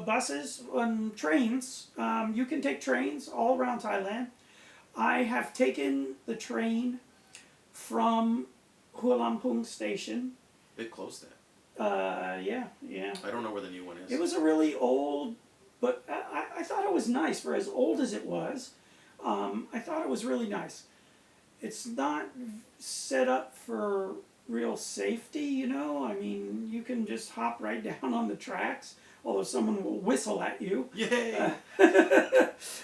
buses and trains. You can take trains all around Thailand. I have taken the train from Hua Lamphong station. They closed that. Yeah. I don't know where the new one is. It was a really old, but I thought it was nice for as old as it was. I thought it was really nice. It's not set up for real safety, you know. I mean, you can just hop right down on the tracks, although someone will whistle at you. Yay!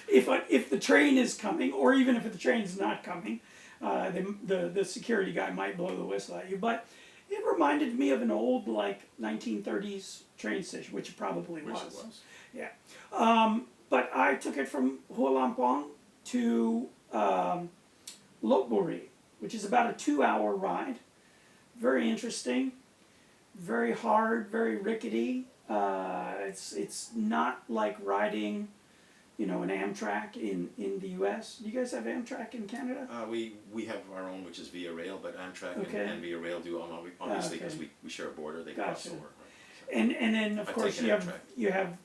If the train is coming, or even if the train's not coming, the security guy might blow the whistle at you. But it reminded me of an old, like, 1930s train station, which it probably was. Yeah. But I took it from Hua Lamphong to Lopburi, which is about a 2-hour ride. Very interesting, very hard, very rickety. It's not like riding, you know, an Amtrak in the U.S. Do you guys have Amtrak in Canada? We have our own, which is via rail, but Amtrak and via rail do obviously because we share a border. They cross over. Right? So and then of course you have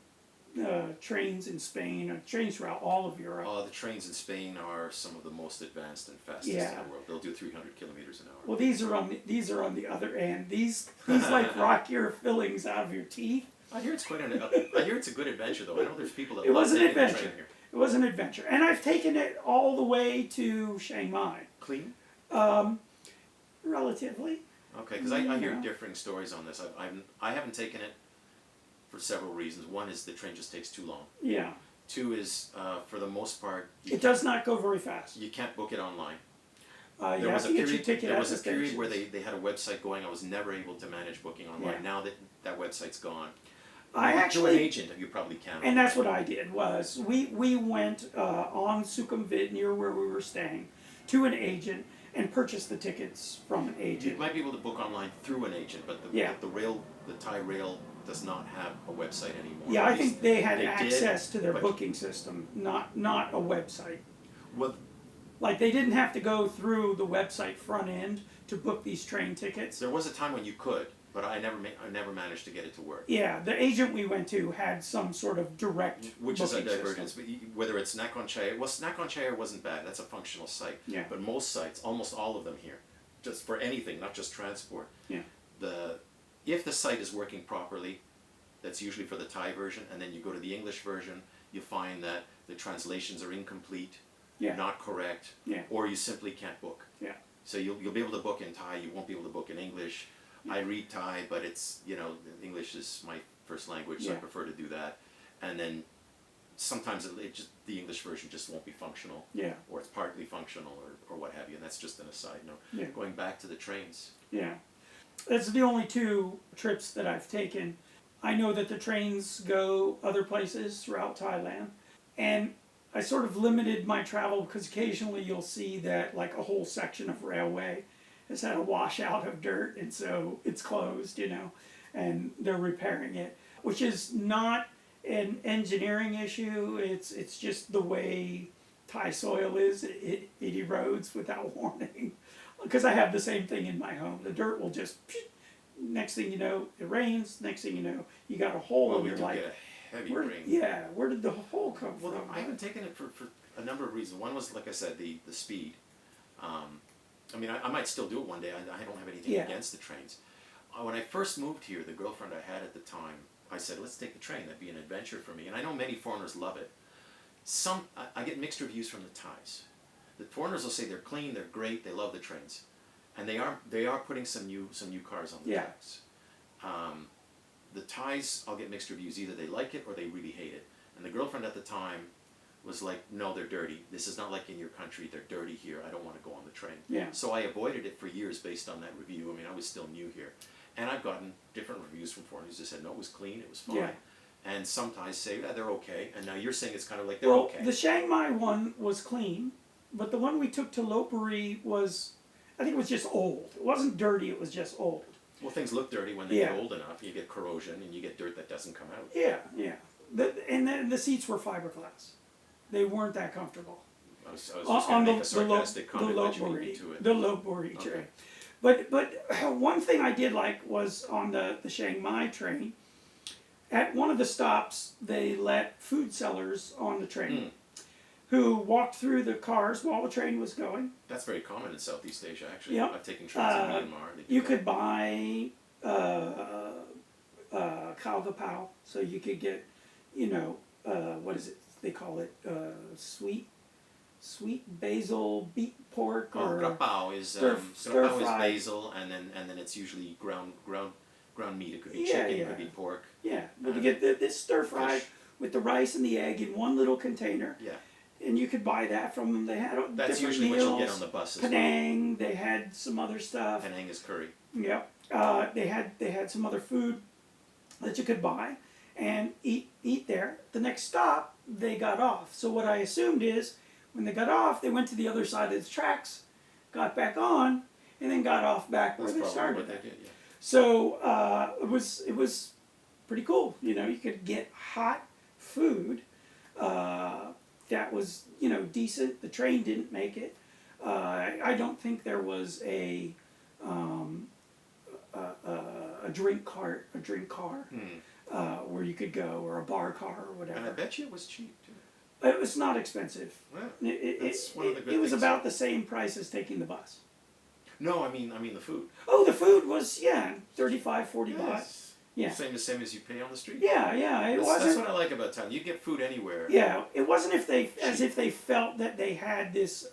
trains in Spain, trains throughout all of Europe. The trains in Spain are some of the most advanced and fastest in the world. They'll do 300 kilometers an hour. Well, these are on the other end. These like rock your fillings out of your teeth. I hear it's I hear it's a good adventure though. I know there's people that it was love an taking the adventure. train here. It was an adventure, and I've taken it all the way to Chiang Mai. Clean? Relatively. Okay, because I hear differing stories on this. I haven't taken it for several reasons. One is the train just takes too long. Yeah. Two is, for the most part, it does not go very fast. You can't book it online. There was a period where they had a website going. I was never able to manage booking online. Yeah. Now that website's gone. To an agent, you probably can. And that's what I did. Was we went on Sukhumvit, near where we were staying, to an agent and purchased the tickets from an agent. You might be able to book online through an agent, but the Thai rail does not have a website anymore. Yeah, I think they had access to their booking system, not a website. Well, like they didn't have to go through the website front end to book these train tickets. There was a time when you could, but I never managed to get it to work. Yeah, the agent we went to had some sort of direct which is a divergence. System. But whether it's Nakhon Chaya, Nakhon Chaya wasn't bad. That's a functional site. Yeah. But most sites, almost all of them here, just for anything, not just transport. Yeah. If the site is working properly, that's usually for the Thai version, and then you go to the English version, you find that the translations are incomplete, not correct, or you simply can't book. Yeah. So you'll be able to book in Thai, you won't be able to book in English. I read Thai, but it's, English is my first language, so I prefer to do that. And then sometimes the English version just won't be functional, or it's partly functional, or what have you, and that's just an aside note. Yeah. Going back to the trains. Yeah. That's the only 2 trips that I've taken. I know that the trains go other places throughout Thailand, and I sort of limited my travel because occasionally you'll see that like a whole section of railway has had a washout of dirt, and so it's closed, and they're repairing it, which is not an engineering issue. It's just the way Thai soil is. It erodes without warning. Because I have the same thing in my home. The dirt will just, next thing you know, it rains. Next thing you know, you got a hole, and you're like, get a heavy rain. Yeah, where did the hole come from? Well, I haven't taken it for a number of reasons. One was, like I said, the speed. I mean, I might still do it one day. I don't have anything against the trains. When I first moved here, the girlfriend I had at the time, I said, let's take the train. That'd be an adventure for me. And I know many foreigners love it. I get mixed reviews from the Thais. The foreigners will say they're clean, they're great, they love the trains. And they are putting some new cars on the tracks. The Thais, I'll get mixed reviews. Either they like it or they really hate it. And the girlfriend at the time was like, no, they're dirty. This is not like in your country. They're dirty here. I don't want to go on the train. Yeah. So I avoided it for years based on that review. I mean, I was still new here. And I've gotten different reviews from foreigners who said, no, it was clean, it was fine. Yeah. And some Thais say, yeah, they're okay. And now you're saying it's kind of like they're okay. The Chiang Mai one was clean, but the one we took to Lopburi was, I think it was just old. It wasn't dirty, it was just old. Well, things look dirty when they get old enough. You get corrosion and you get dirt that doesn't come out. Yeah, yeah. And then the seats were fiberglass. They weren't that comfortable. I was just going to make a sarcastic comment, but you beat me to it. The Lopburi train. But one thing I did like was on the Chiang Mai train, at one of the stops, they let food sellers on the train who walked through the cars while the train was going. That's very common in Southeast Asia, actually. Yep. I've taken trains in Myanmar. You could buy kalgapao, so you could get, what is it? They call it sweet basil beet pork or grapao is stir grapao is fry. basil, and then it's usually ground meat. It could be chicken, it could be pork. Yeah, but you get this stir fry with the rice and the egg in one little container. Yeah. And you could buy that from them. They had That's different usually meals. what you'll get on the bus as Penang. They had some other stuff. Penang is curry. Yep. They had some other food that you could buy and eat there. The next stop, they got off. So what I assumed is when they got off, they went to the other side of the tracks, got back on, and then got off back where they started. What they did, yeah. So it was pretty cool. You could get hot food. That was, decent. The train didn't make it. I don't think there was a drink car where you could go, or a bar car or whatever. And I bet you it was cheap too. It was not expensive. Well, It one of the good was things. about the same price as taking the bus. No, I mean the food. Oh, the food was, $35, $40. Yes. Yeah. Same as you pay on the street. Yeah. It wasn't. That's what I like about Thailand. You get food anywhere. Yeah, it wasn't as if they felt that they had this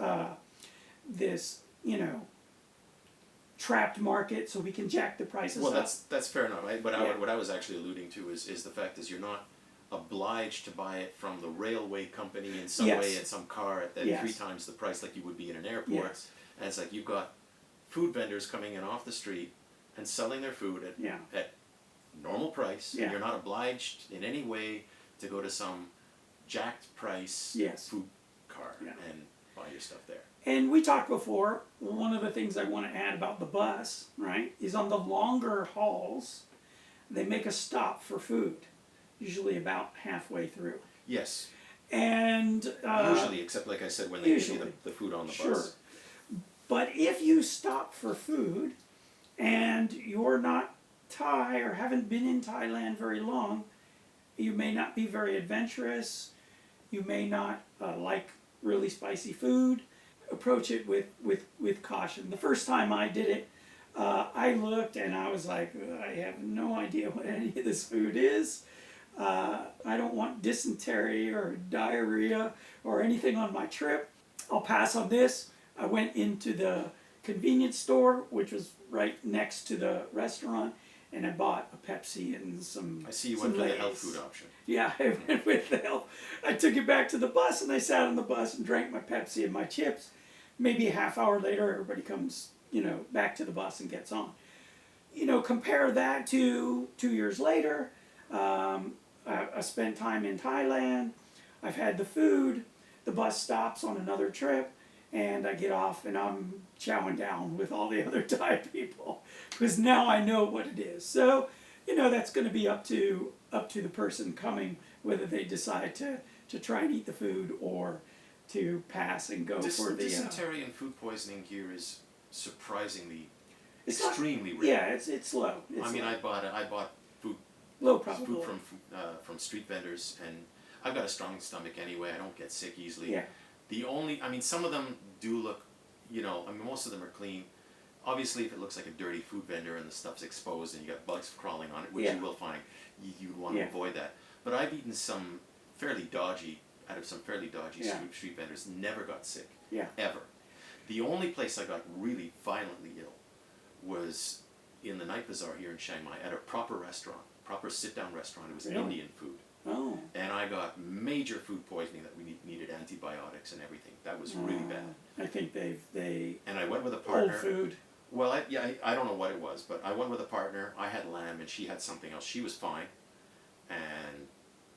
trapped market, so we can jack the prices Well, up. that's fair enough. What I was actually alluding to is the fact is you're not obliged to buy it from the railway company in some way, in some car at 3 times the price like you would be in an airport. Yes. And it's like you've got food vendors coming in off the street and selling their food at normal price. Yeah. You're not obliged in any way to go to some jacked price food car and buy your stuff there. And we talked before, one of the things I want to add about the bus, right, is on the longer hauls, they make a stop for food, usually about halfway through. Yes. And usually, except like I said, when they give you the food on the bus. But if you stop for food and you're not Thai or haven't been in Thailand very long, you may not be very adventurous. You may not like really spicy food. Approach it with caution. The first time I did it, I looked and I was like, I have no idea what any of this food is. I don't want dysentery or diarrhea or anything on my trip. I'll pass on this. I went into the convenience store, which was right next to the restaurant, and I bought a Pepsi and some. I see you went for the health food option. Yeah, I went with the health. I took it back to the bus, and I sat on the bus and drank my Pepsi and my chips. Maybe a half hour later, everybody comes, back to the bus and gets on. Compare that to 2 years later. I spent time in Thailand. I've had the food. The bus stops on another trip, and I get off, and I'm chowing down with all the other Thai people because now I know what it is. So, that's going to be up to the person coming, whether they decide to try and eat the food or to pass and go for the dysentery and food poisoning here is surprisingly it's extremely not, rare. Yeah, it's low. I mean, I bought food low probability. food from street vendors, and I've got a strong stomach anyway. I don't get sick easily. Yeah. Some of them do look, most of them are clean. Obviously, if it looks like a dirty food vendor and the stuff's exposed and you got bugs crawling on it, which you will find, you want to avoid that. But I've eaten out of some fairly dodgy street vendors, never got sick, ever. The only place I got really violently ill was in the night bazaar here in Chiang Mai at a proper sit-down restaurant. It was Indian food. Oh. And I got major food poisoning that we needed antibiotics and everything. That was really bad. I think they. And I went with a partner. Old food. Well, I don't know what it was, but I went with a partner. I had lamb and she had something else. She was fine, and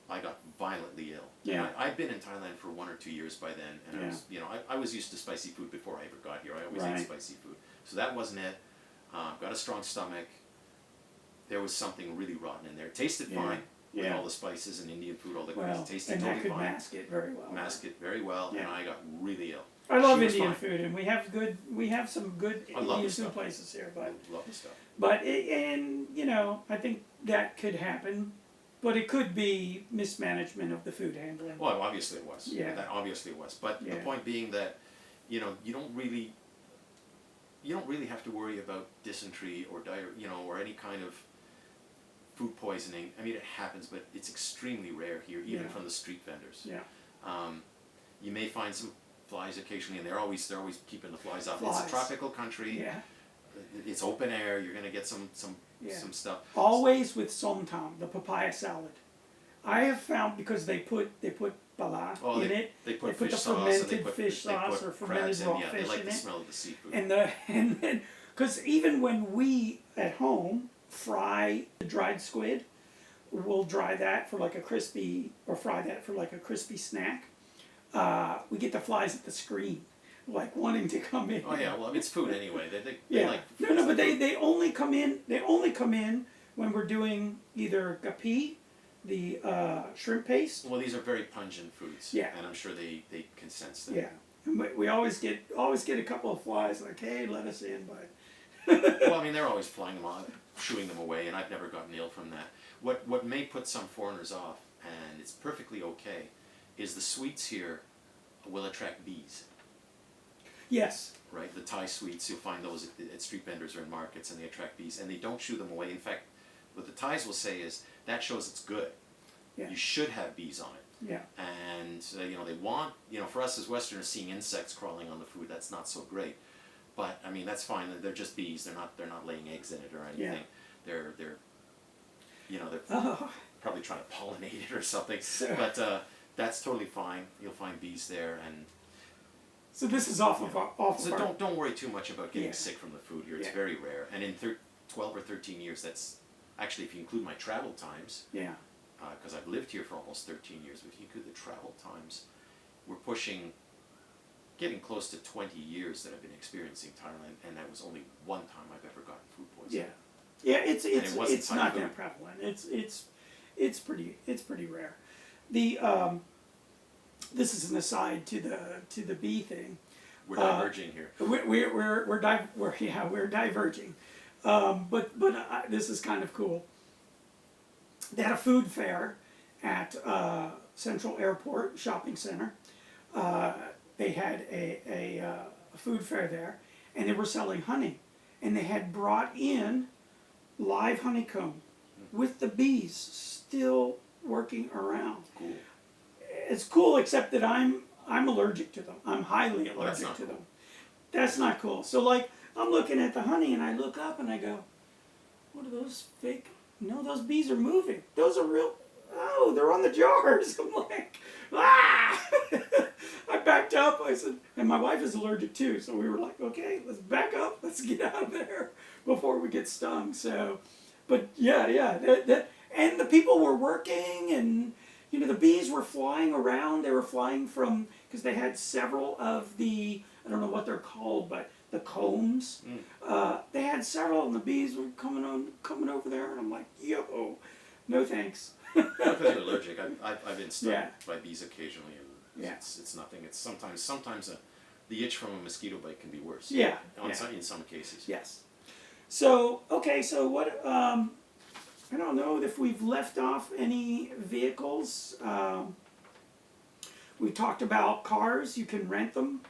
I got violently ill. Yeah. And I'd been in Thailand for 1 or 2 years by then, and I was used to spicy food before I ever got here. I always ate spicy food, so that wasn't it. Got a strong stomach. There was something really rotten in there. It tasted fine. With all the spices and Indian food, all the it tasted and totally that could fine. mask it very well. And I got really ill. I love Indian food, and we have some good Indian food places here, but I love the stuff. But I think that could happen But it could be mismanagement of the food handling. Well, obviously it was. Yeah. That obviously it was. But Yeah. the point being that, you don't really have to worry about dysentery or or any kind of food poisoning. I mean, it happens, but it's extremely rare here, even Yeah. from the street vendors. Yeah. You may find some flies occasionally, and they're always keeping the flies off. Flies. It's a tropical country. Yeah. It's open air. You're gonna get some stuff. Always with somtam, the papaya salad. I have found, because they put bala in it. They put the fish sauce, fermented and they put fish sauce or fermented crabs raw in. Yeah, fish they like in the it. smell of the seafood. And then because even when we at home fry the dried squid, we'll dry that for like a crispy, or fry that for like a crispy snack. We get the flies at the screen, like wanting to come in. Oh yeah, well, I mean, it's food anyway. They Yeah. like No, but they only come in. They only come in when we're doing either gapi, the shrimp paste. Well, these are very pungent foods. Yeah. And I'm sure they can sense that. Yeah. And we always get a couple of flies like, hey, let us in, but. Well, I mean, they're always flying them off, shooing them away, and I've never gotten ill from that. What may put some foreigners off, and it's perfectly okay, is the sweets here will attract bees. Yes. Right, the Thai sweets, you'll find those at street vendors or in markets, and they attract bees, and they don't shoo them away. In fact, what the Thais will say is that shows it's good. Yeah. You should have bees on it. Yeah. And they want, for us as Westerners, seeing insects crawling on the food, that's not so great. But I mean, that's fine. They're just bees. They're not laying eggs in it or anything. Yeah. They're they're Oh. probably trying to pollinate it or something. So, But that's totally fine. You'll find bees there, and so this is off of so our. don't worry too much about getting Yeah. sick from the food here. It's Yeah. very rare. And in 12 or 13 years, that's actually, if you include my travel times, Yeah. because I've lived here for almost 13 years, but if you include the travel times, we're getting close to 20 years that I've been experiencing Thailand, and that was only one time I've ever gotten food poisoning. Yeah. Yeah. it wasn't It's Thai not food. that prevalent. It's pretty rare. The this is an aside to the bee thing. We're diverging here. We're diverging. But this is kind of cool. They had a food fair at Central Airport Shopping Center. They had a food fair there, and they were selling honey, and they had brought in live honeycomb with the bees still working around. Cool. It's cool, except that I'm allergic to them. I'm highly That's allergic not to cool. them. That's not cool. So like, I'm looking at the honey and I look up and I go, what are those fake? No, those bees are moving. Those are real. Oh, they're on the jars. I'm like, ah! I backed up. I said, and my wife is allergic too. So we were like, okay, let's back up. Let's get out of there before we get stung. So, but yeah. And the people were working, and the bees were flying around. They were flying from, because they had several of the, I don't know what they're called, but the combs. They had several, and the bees were coming over there, and I'm like, yo, no thanks. Because you're allergic. I've been stung by bees occasionally, and it's nothing. It's sometimes the itch from a mosquito bite can be worse. Yeah. In some cases. Yes. So okay, so what? I don't know if we've left off any vehicles. We talked about cars. You can rent them.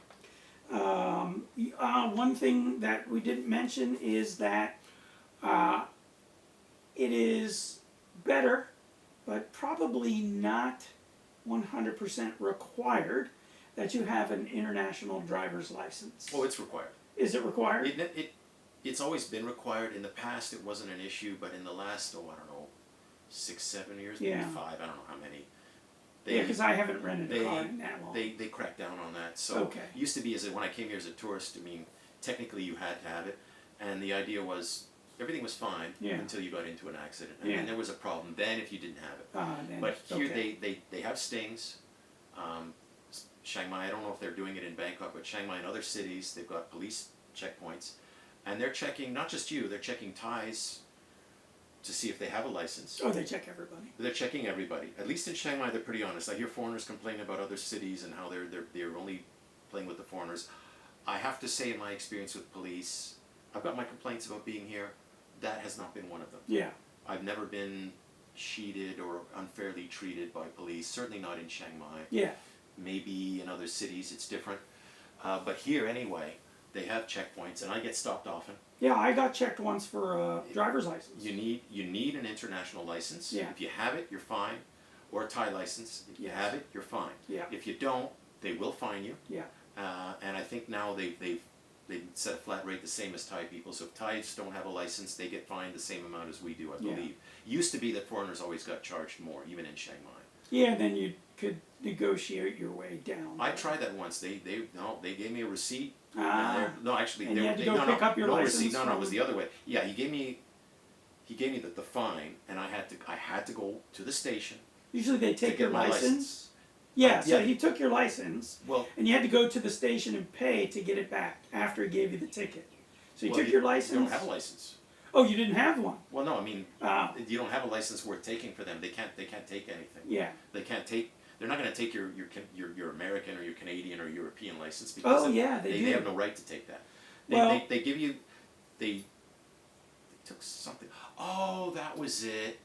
One thing that we didn't mention is that it is better, but probably not 100% required, that you have an international driver's license. Oh, it's required. Is it required? It's always been required. In the past, it wasn't an issue, but in the last, I don't know, 6, 7 years, maybe 5, I don't know how many. Because I haven't rented a car in that long. They cracked down on that. So Okay. it used to be, when I came here as a tourist, I mean, technically you had to have it, and the idea was everything was fine until you got into an accident, and then there was a problem. Then if you didn't have it, but here they have stings. Chiang Mai, I don't know if they're doing it in Bangkok, but Chiang Mai and other cities, they've got police checkpoints, and they're checking not just you, they're checking Thais to see if they have a license. Oh, they check everybody. They're checking everybody. At least in Chiang Mai, they're pretty honest. I hear foreigners complain about other cities and how they're only playing with the foreigners. I have to say, in my experience with police, I've got my complaints about being here. That has not been one of them. Yeah. I've never been cheated or unfairly treated by police. Certainly not in Chiang Mai. Yeah. Maybe in other cities it's different. But here anyway, they have checkpoints, and I get stopped often. Yeah, I got checked once for a driver's license. You need an international license. Yeah. If you have it, you're fine. Or a Thai license. If you have it, you're fine. Yeah. If you don't, they will fine you. Yeah. And I think now they've set a flat rate the same as Thai people. So if Thais don't have a license, they get fined the same amount as we do, I believe. Used to be that foreigners always got charged more, even in Chiang Mai. Yeah, and then you could negotiate your way down. I tried that once. They gave me a receipt. No, actually, and you had to go pick up your license. Receipt. No, it was the other way. Yeah, he gave me the fine, and I had to go to the station. Usually they take your license. Yeah, so he took your license, well, and you had to go to the station and pay to get it back after he gave you the ticket. So he took your license. You don't have a license. Oh, you didn't have one. Well, no, I mean, you don't have a license worth taking for them. They can't take anything. Yeah. They can't take. They're not going to take your American or your Canadian or European license because they they have no right to take that. They give you they took something. Oh, that was it.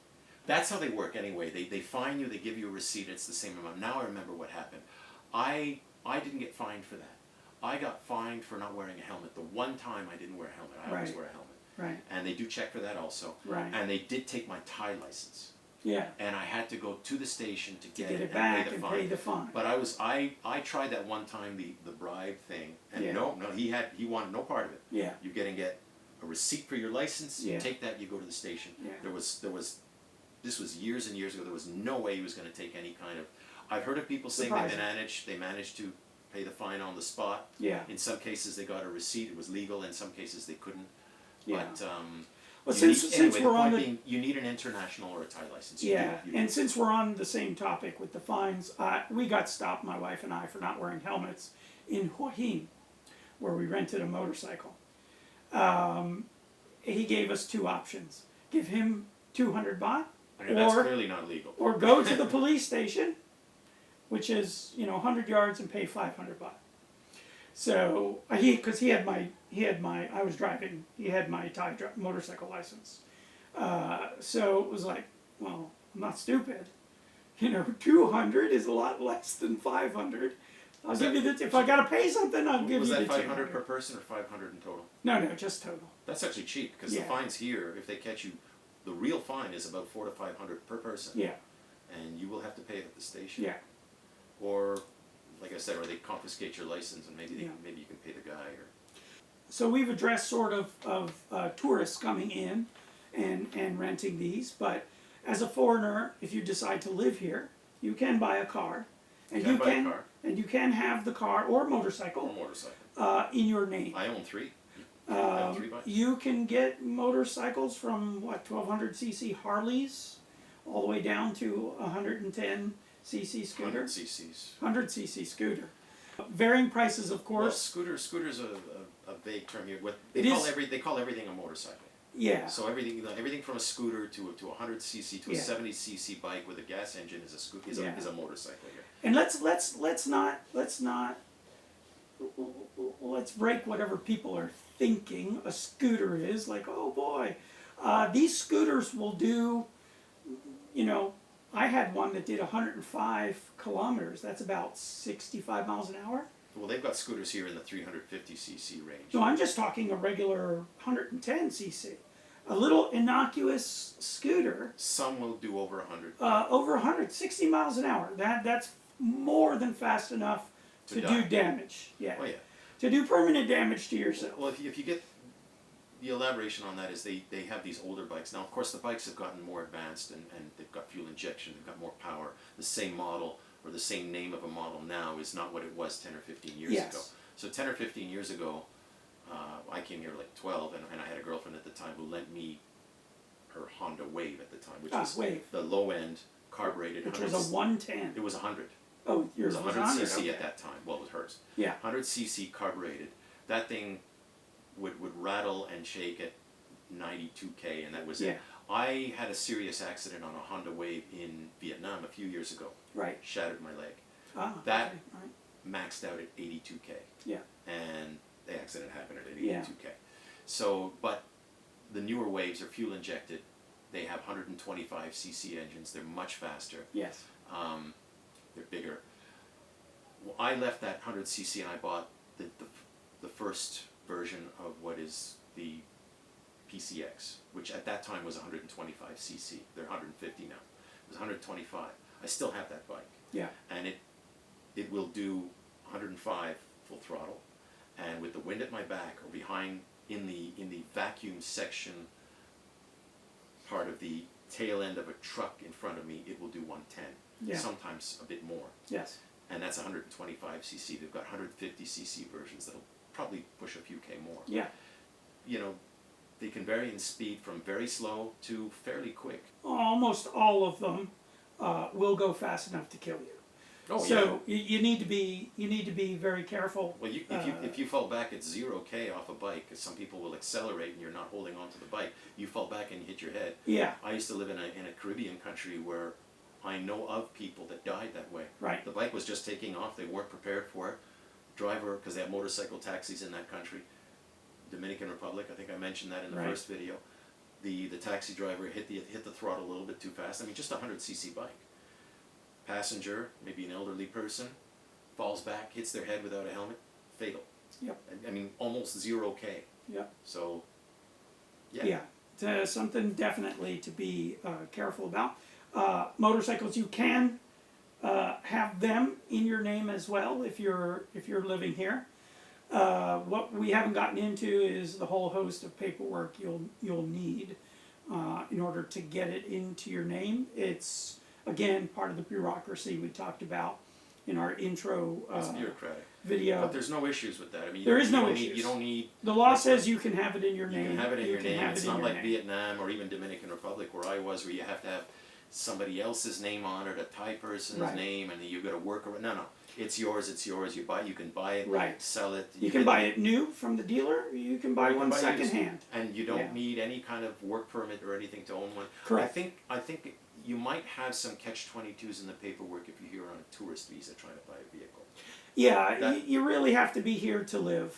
That's how they work anyway. They fine you. They give you a receipt. It's the same amount. Now I remember what happened. I didn't get fined for that. I got fined for not wearing a helmet. The one time I didn't wear a helmet. I always wear a helmet. Right. And they do check for that also. Right. And they did take my Thai license. Yeah. And I had to go to the station to get it back and pay the fine. But I tried that one time, the bribe thing, and no, he wanted no part of it. Yeah. You're gonna get a receipt for your license. You take that, you go to the station. Yeah. This was years and years ago. There was no way he was going to take any kind of. I've heard of people saying they managed to pay the fine on the spot. Yeah. In some cases, they got a receipt. It was legal. In some cases, they couldn't. Yeah. But well, since we're on you need an international or a Thai license. And since we're on the same topic with the fines, we got stopped, my wife and I, for not wearing helmets in Hua Hin, where we rented a motorcycle. He gave us two options: give him 200 baht. That's clearly not legal. Or go to the police station, which is 100 yards, and pay 500 baht. So because he had my I was driving. He had my Thai motorcycle license. So it was like, well, I'm not stupid. 200 is a lot less than 500. I'll give you if I gotta pay something, I'll give you the 200. Was that 500 per person or 500 in total? No, just total. That's actually cheap because the fines here, if they catch you. The real fine is about 400 to 500 per person. Yeah. And you will have to pay it at the station. Yeah. Or, like I said, or they confiscate your license and maybe you can pay the guy. Or. So we've addressed sort of tourists coming in and renting these, but as a foreigner, if you decide to live here, you can buy a car, and you can have the car or motorcycle. In your name. I own three. You can get motorcycles from 1200cc Harleys all the way down to 110cc scooter. 100cc scooter. Varying prices, of course. Well, scooter's a vague term here. They call everything a motorcycle. Yeah. So everything from a scooter to a 100cc to a 70cc bike with a gas engine is a motorcycle here. And let's break whatever people are thinking a scooter is. Like, oh boy, these scooters will do, I had one that did 105 kilometers. That's about 65 miles an hour. Well, they've got scooters here in the 350cc range. No, I'm just talking a regular 110cc. A little innocuous scooter. Some will do over 100. Over 100, 60 miles an hour. That's more than fast enough to do damage. Yeah. Oh, yeah. To do permanent damage to yourself. Well, if you get the elaboration on that is they have these older bikes. Now, of course, the bikes have gotten more advanced and they've got fuel injection, they've got more power. The same model or the same name of a model now is not what it was 10 or 15 years ago. So 10 or 15 years ago, I came here like 12 and I had a girlfriend at the time who lent me her Honda Wave at the time, which was the low-end carbureted. Which was a 110. It was 100. Oh, yours was 100cc at that time. Well, it was hers. Yeah. 100cc carbureted. That thing would rattle and shake at 92k, and that was it. I had a serious accident on a Honda Wave in Vietnam a few years ago. Right. Shattered my leg. That maxed out at 82k. Yeah. And the accident happened at 82k. So, but the newer Waves are fuel injected. They have 125cc engines. They're much faster. Yes. They're bigger. Well, I left that 100cc and I bought the first version of what is the PCX, which at that time was 125cc. They're 150 now. It was 125. I still have that bike. Yeah. And it will do 105 full throttle, and with the wind at my back or behind in the vacuum section part of the tail end of a truck in front of me, it will do 110. Yeah. Sometimes a bit more. Yes. And that's 125cc. They've got 150cc versions that'll probably push a few K more. Yeah. You know, they can vary in speed from very slow to fairly quick. Almost all of them will go fast enough to kill you. Oh, so yeah. you need to be very careful. Well, if you fall back at 0K off a bike, because some people will accelerate and you're not holding on to the bike, you fall back and you hit your head. Yeah. I used to live in a Caribbean country where I know of people that died that way. Right. The bike was just taking off. They weren't prepared for it. Driver, because they have motorcycle taxis in that country. Dominican Republic, I think I mentioned that in the first video. The taxi driver hit the throttle a little bit too fast. I mean, just a 100cc bike. Passenger, maybe an elderly person, falls back, hits their head without a helmet, fatal. Yep. I mean, almost 0K. Yep. So, yeah. Yeah. It's something definitely to be careful about. Motorcycles, you can have them in your name as well if you're living here. What we haven't gotten into is the whole host of paperwork you'll need in order to get it into your name. It's again part of the bureaucracy we talked about in our intro It's bureaucratic. video. But there's no issues with that. I mean, there is no issues. You don't need. The law says you can have it in your name. You can have it in your name. It's not like name. Vietnam or even Dominican Republic where I was, where you have to have somebody else's name on it, a Thai person's name, and you got to work around. No. It's yours. It's yours. You can buy it. Sell it. You can buy it new from the dealer. You can buy one secondhand. And you don't need any kind of work permit or anything to own one. Correct. I think you might have some catch-22s in the paperwork if you're here on a tourist visa trying to buy a vehicle. Yeah, you really have to be here to live.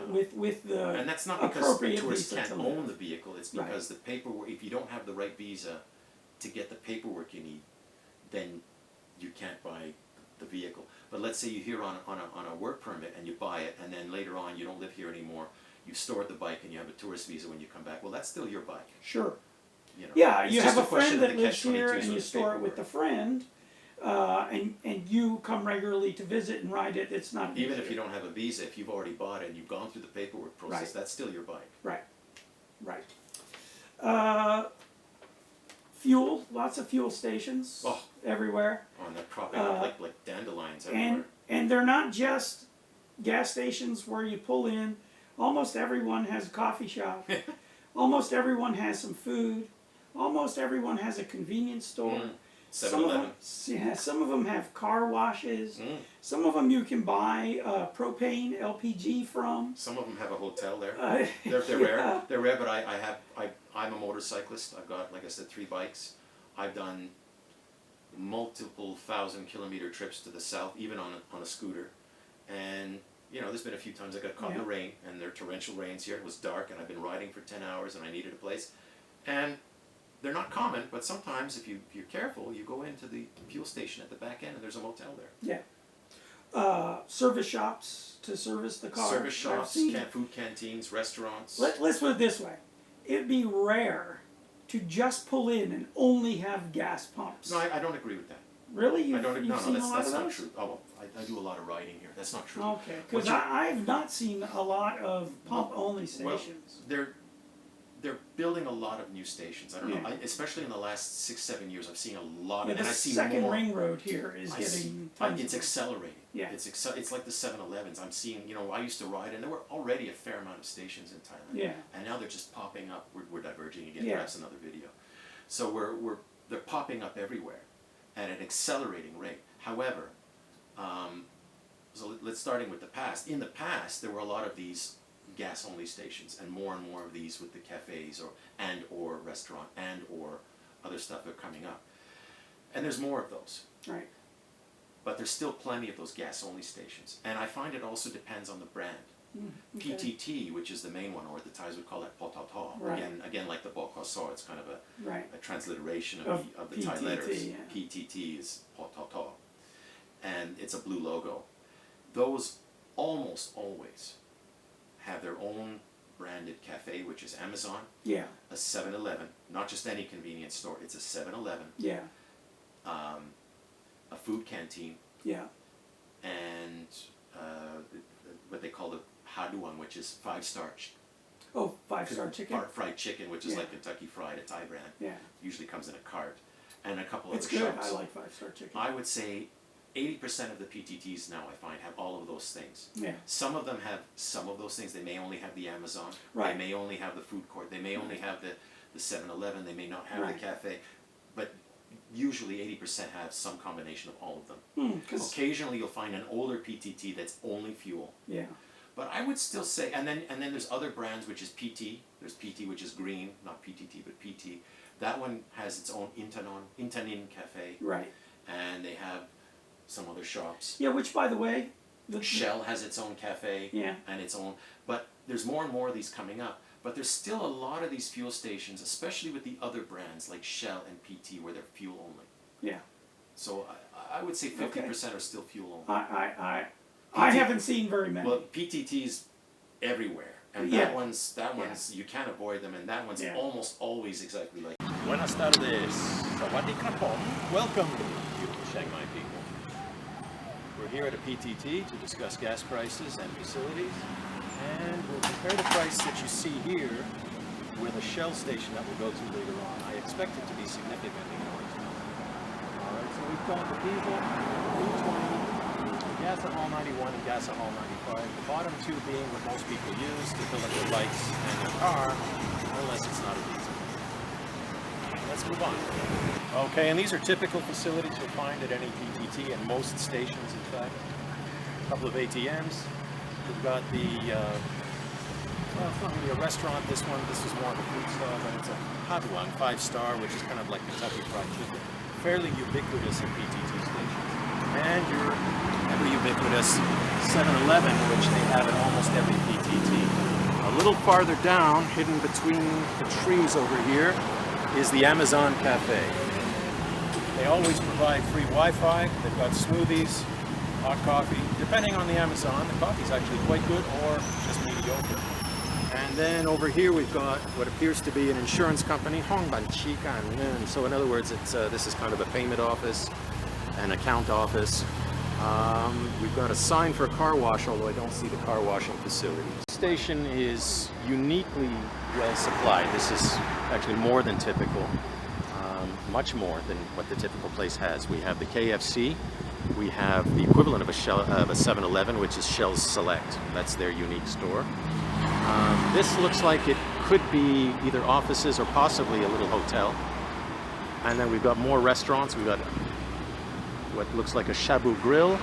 With the and that's not because the tourists can't own the vehicle. It's because the paperwork. If you don't have the right visa to get the paperwork you need, then you can't buy the vehicle. But let's say you're here on a work permit and you buy it, and then later on you don't live here anymore. You stored the bike and you have a tourist visa when you come back. Well, that's still your bike. Sure. You know, yeah, you have a friend that lives here here and you store it with the friend, and you come regularly to visit and ride it. It's not an even issue. if you don't have a visa. If you've already bought it and you've gone through the paperwork process, that's still your bike. Right. Fuel, lots of fuel stations everywhere. Oh, and they're propping up like dandelions everywhere. And they're not just gas stations where you pull in. Almost everyone has a coffee shop. Almost everyone has some food. Almost everyone has a convenience store. 7-Eleven. Some of them have car washes. Some of them you can buy propane, LPG from. Some of them have a hotel there. They're rare. They're rare, but I'm a motorcyclist. I've got, like I said, 3 bikes. I've done multiple 1,000-kilometer trips to the south, even on a scooter. And you know, there's been a few times I got caught in the rain, and there are torrential rains here. It was dark, and I've been riding for 10 hours, and I needed a place. And they're not common, but sometimes if you're careful, you go into the fuel station at the back end, and there's a motel there. Yeah. Service shops to service the car. Service shops, food canteens, restaurants. Let's put it this way. It'd be rare to just pull in and only have gas pumps. No, I don't agree with that. Really? That's not true. Oh, well, I do a lot of riding here. That's not true. Okay, because I've not seen a lot of pump-only stations. Well, they're building a lot of new stations. I don't know, especially in the last 6-7 years, I've seen a lot, and I see more. The second ring road here is getting. It's accelerating. Yeah. It's like the 7-Elevens. I'm seeing. You know, I used to ride, and there were already a fair amount of stations in Thailand. Yeah. And now they're just popping up. We're diverging again. Perhaps another video. So they're popping up everywhere, at an accelerating rate. However, so let's starting with the past. In the past, there were a lot of these gas-only stations, and more of these with the cafes or restaurant or other stuff that are coming up. And there's more of those. Right. But there's still plenty of those gas-only stations. And I find it also depends on the brand. Okay. PTT, which is the main one, or the Thais would call that potata. Right. Again, like the bokoso, it's kind of Right. a transliteration of the Thai PTT, letters. yeah. PTT is potata, and it's a blue logo. Those almost always have their own branded cafe, which is Amazon, Yeah. a 7-Eleven, not just any convenience store. It's a 7-Eleven, Yeah. a food canteen, Yeah. and what they call the haduang, which is 5-star Oh, 5-star chicken. fried chicken, which is Yeah. like Kentucky Fried, a Thai brand. Yeah. Usually comes in a cart, and a couple It's other good. shops. I like 5-star chicken. I would say 80% of the PTTs now, I find, have all of those things. Yeah. Some of them have some of those things. They may only have the Amazon. Right. They may only have the food court. They may only have the 7-Eleven. They may not have Right. the cafe. But usually 80% have some combination of all of them. 'Cause Occasionally you'll find an older PTT that's only fuel. yeah. But I would still say, and then there's other brands, which is PT. There's PT, which is green, not PTT, but PT. That one has its own Intanin cafe, Right. and they have some other shops. Yeah. Which, by the way, Shell has its own cafe, Yeah. and its own. But there's more and more of these coming up. But there's still a lot of these fuel stations, especially with the other brands like Shell and PT, where they're fuel only. Yeah. So I would say 50% are still fuel only. I haven't seen very many. Well, PTT's everywhere, and Yeah. that one's you can't avoid them, and that one's Yeah. almost always exactly like. Buenas tardes. Sawadee krapom. Welcome, beautiful Chiang Mai people. We're here at a PTT to discuss gas prices and facilities, and we'll compare the price that you see here with a Shell station that we'll go to later on. I expect it to be significantly more expensive. Alright, so we've got the diesel, 220, gasohol 91 and gasohol 95, the bottom two being what most people use to fill up their bikes and their car, unless it's not a diesel. Let's move on. Okay, and these are typical facilities you'll find at any PTT and most stations, in fact. A couple of ATMs. We've got the, well, it's not really a restaurant, this is more of a food stall, but it's a haduang 5-star, which is kind of like Kentucky Fried Chicken. Fairly ubiquitous at PTT stations. And your ever ubiquitous 7-Eleven, which they have at almost every PTT. A little farther down, hidden between the trees over here, is the Amazon Cafe. They always provide free Wi-Fi. They've got smoothies, hot coffee. Depending on the Amazon, the coffee's actually quite good or just mediocre. And then over here we've got what appears to be an insurance company, Hongbanchikan. So in other words, this is kind of a payment office, an account office. We've got a sign for a car wash, although I don't see the car washing facility. The station is uniquely well supplied. This is actually more than typical, much more than what the typical place has. We have the KFC, we have the equivalent of a 7-Eleven, which is Shell's Select. That's their unique store. This looks like it could be either offices or possibly a little hotel. And then we've got more restaurants. We've got what looks like a shabu grill,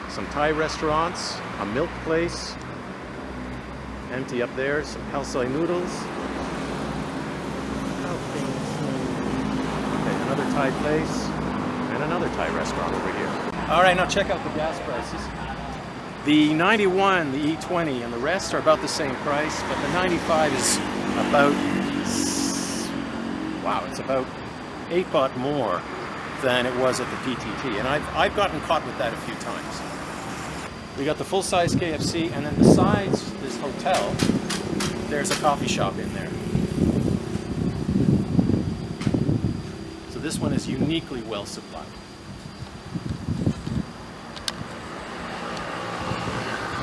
some Thai restaurants, a milk place, empty up there, some kalsoi noodles. Okay, another Thai place, and another Thai restaurant over here. All right, now check out the gas prices. The 91, the E20, and the rest are about the same price, but the 95 is about, wow, it's about 8 baht more than it was at the PTT, and I've gotten caught with that a few times. We got the full-size KFC, and then besides this hotel, there's a coffee shop in there. So this one is uniquely well supplied.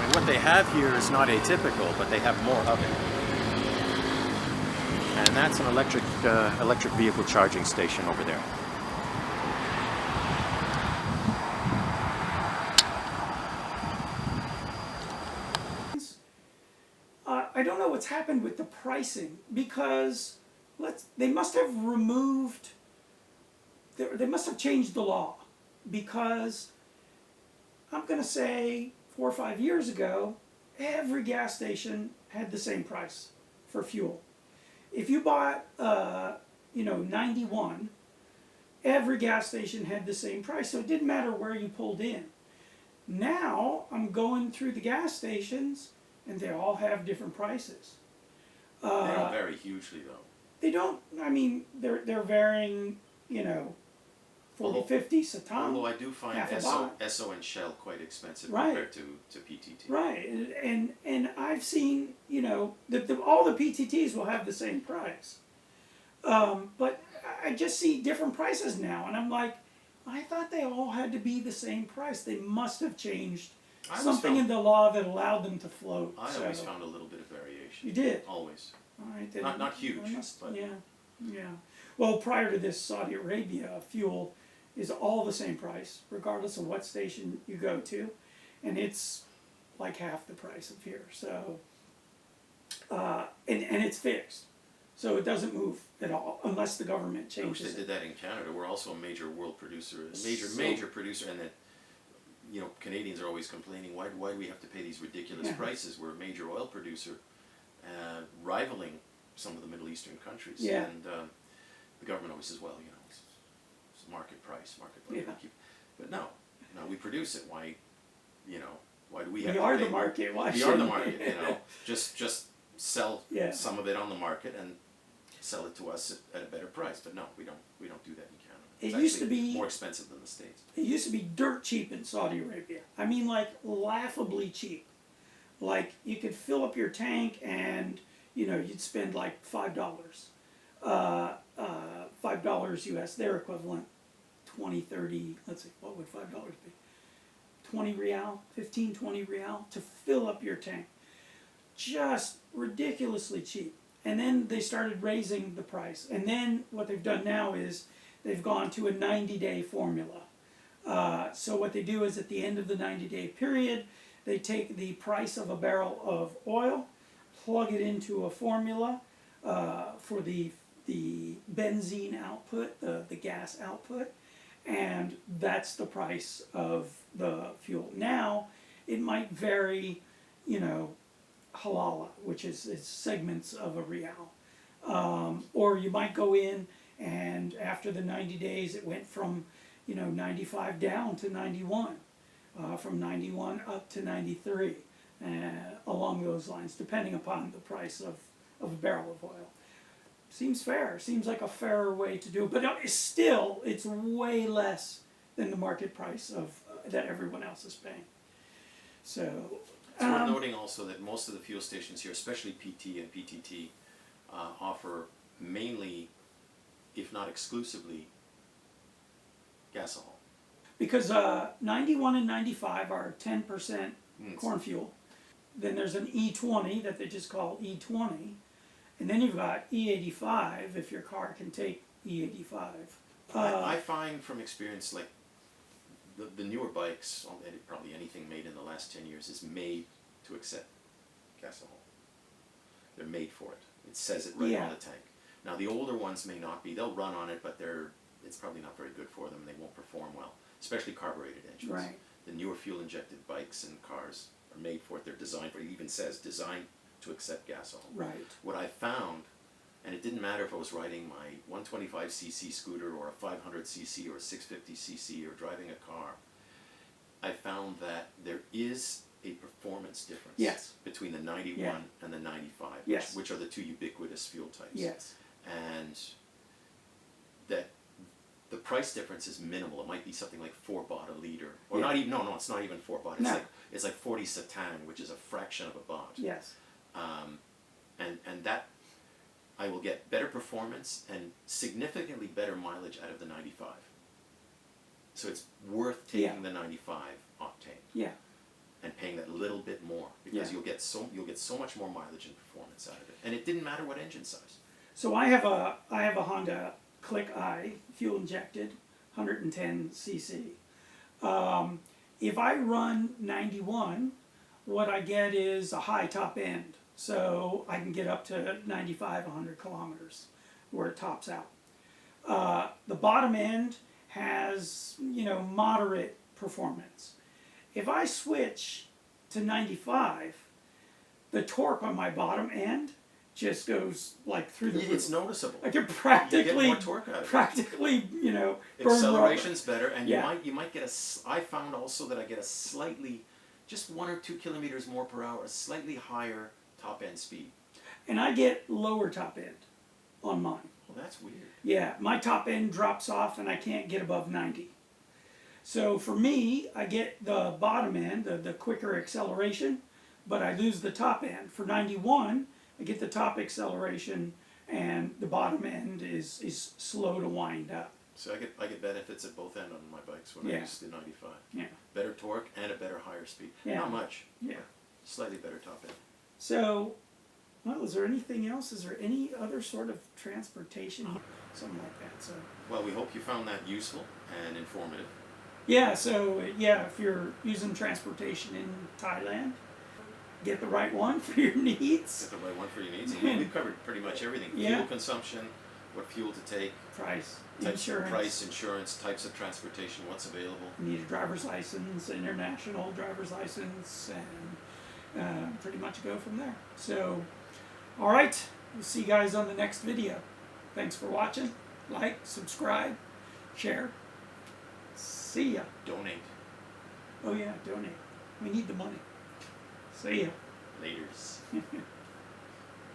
And what they have here is not atypical, but they have more of it. And that's an electric vehicle charging station over there. I don't know what's happened with the pricing because they must have removed. They must have changed the law because I'm going to say 4 or 5 years ago, every gas station had the same price for fuel. If you bought, 91, every gas station had the same price, so it didn't matter where you pulled in. Now I'm going through the gas stations, and they all have different prices. They don't vary hugely though. They don't. I mean, they're varying. 40, 50 a ton. Although I do find half a Esso and Shell quite expensive Right. compared to PTT. Right, and I've seen all the PTTs will have the same price, but I just see different prices now, and I'm like, I thought they all had to be the same price. They must have changed something in the law that allowed them to float. I always found a little bit of variation. You did? Always. All right, then Not huge, but yeah. Well, prior to this, Saudi Arabia fuel is all the same price, regardless of what station you go to, and it's like half the price of here. So, and it's fixed, so it doesn't move at all unless the government I wish changes they did that in Canada. We're also a major world producer, major producer, and that Canadians are always complaining, why do we have to pay these ridiculous prices? We're a major oil producer, rivaling some of the Middle Eastern countries. Yeah. And the government always says, well, it's market price, but no, we produce it. Why do we have to pay? We are the market. Why we are the market. Just sell some of it on the market and sell it to us at a better price. But no, we don't do that in Canada. It's used to be more expensive than the States. It used to be dirt cheap in Saudi Arabia. I mean, like laughably cheap. Like you could fill up your tank and you'd spend like $5. $5 US, their equivalent, 20, 30, let's see, what would $5 be? 20 real, 15, 20 real to fill up your tank. Just ridiculously cheap. And then they started raising the price. And then what they've done now is they've gone to a 90-day formula. So what they do is at the end of the 90-day period, they take the price of a barrel of oil, plug it into a formula for the benzene output, the gas output, and that's the price of the fuel. Now, it might vary, halala, which is segments of a real. Or you might go in and after the 90 days it went from 95 down to 91, from 91 up to 93, along those lines, depending upon the price of a barrel of oil. Seems fair. Seems like a fairer way to do it, but still, it's way less than the market price of that everyone else is paying. So, it's worth noting also that most of the fuel stations here, especially PT and PTT, offer mainly, if not exclusively, gas oil. Because 91 and 95 are 10% corn fuel. Then there's an E20 that they just call E20. And then you've got E85 if your car can take E85. I find from experience, like the newer bikes, probably anything made in the last 10 years, is made to accept gas oil. They're made for it. It says it right on the tank. Now the older ones may not be. They'll run on it, but it's probably not very good for them, and they won't perform well, especially carbureted engines. Right. The newer fuel-injected bikes and cars are made for it. They're designed for it. It even says designed to accept gas oil. Right. What I found, and it didn't matter if I was riding my 125cc scooter or a 500cc or a 650cc or driving a car, I found that there is a performance difference between the 91 and the 95, which are the two ubiquitous fuel types. Yes. And that the price difference is minimal. It might be something like 4 baht a liter, or not even. No, it's not even 4 baht. It's like 40 satang, which is a fraction of a baht. Yes. And that I will get better performance and significantly better mileage out of the 95. So it's worth taking the 95 octane. Yeah. And paying that little bit more because you'll get so much more mileage and performance out of it. And it didn't matter what engine size. So I have a Honda Click I, fuel injected, 110 cc. If I run 91, what I get is a high top end. So I can get up to 95, 100 kilometers where it tops out. The bottom end has, moderate performance. If I switch to 95, the torque on my bottom end just goes like through the roof. It's noticeable. Like you're You practically, get more torque out of it. practically, you know, burn Acceleration's better, and Yeah. you might get I found also that I get a slightly, just 1 or 2 kilometers more per hour, a slightly higher top end speed. And I get lower top end on mine. Well, that's weird. Yeah, my top end drops off and I can't get above 90. So for me, I get the bottom end, the quicker acceleration, but I lose the top end. For 91, I get the top acceleration and the bottom end is slow to wind up. So I get benefits at both ends on my bikes when I Yeah. use the 95. Yeah. Better torque and a better higher speed. Yeah. Not much. Yeah. Slightly better top end. So, well, is there anything else? Is there any other sort of transportation? Something like that. So, Well, we hope you found that useful and informative. yeah, so, yeah, if you're using transportation in Thailand, get the right one for your needs. Get the right one for your needs. And we've covered pretty much everything. Yeah. Fuel consumption, what fuel to take, Price, types insurance. price, insurance, types of transportation, what's available. You need a driver's license, international driver's license, and pretty much go from there. So, all right, we'll see you guys on the next video. Thanks for watching. Like, subscribe, share. See ya. Donate. Oh yeah, donate. We need the money. See ya. Laters.